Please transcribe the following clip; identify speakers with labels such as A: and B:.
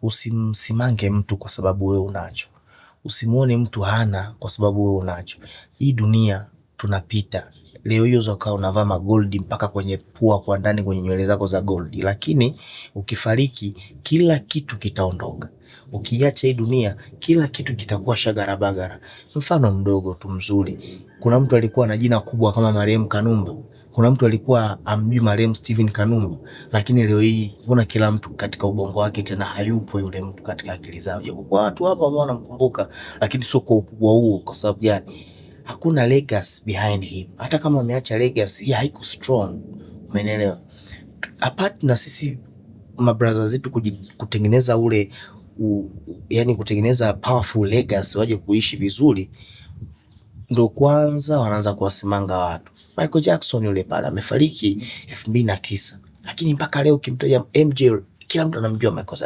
A: Usimsimange mtu kwa sababu wewe unacho. Usimuone mtu hana kwa sababu wewe unacho. Hii dunia tunapita. Leo hiyo ukawa unavaa magold mpaka kwenye pua kwa ndani kwenye nywele zako za gold, lakini ukifariki kila kitu kitaondoka. Ukiacha hii dunia kila kitu kitakuwa shagara bagara. Mfano mdogo tu mzuri. Kuna mtu alikuwa na jina kubwa kama marehemu Kanumba. Kuna mtu alikuwa amjui marehemu Steven Kanumba, lakini leo hii kuna kila mtu katika ubongo wake tena hayupo yule mtu katika akili zao. Kwa watu hapa ambao wanamkumbuka, lakini sio kwa ukubwa huo. Kwa sababu gani? Hakuna legacy behind him. Hata kama ameacha legacy, haiko strong. Umeelewa? Apart na sisi mabrother zetu kutengeneza ule yani kutengeneza powerful legacy waje kuishi vizuri, ndo kwanza wanaanza kuwasimanga watu. Michael Jackson yule pale amefariki 2009, lakini mpaka leo ukimtaja MJ kila mtu anamjua Michael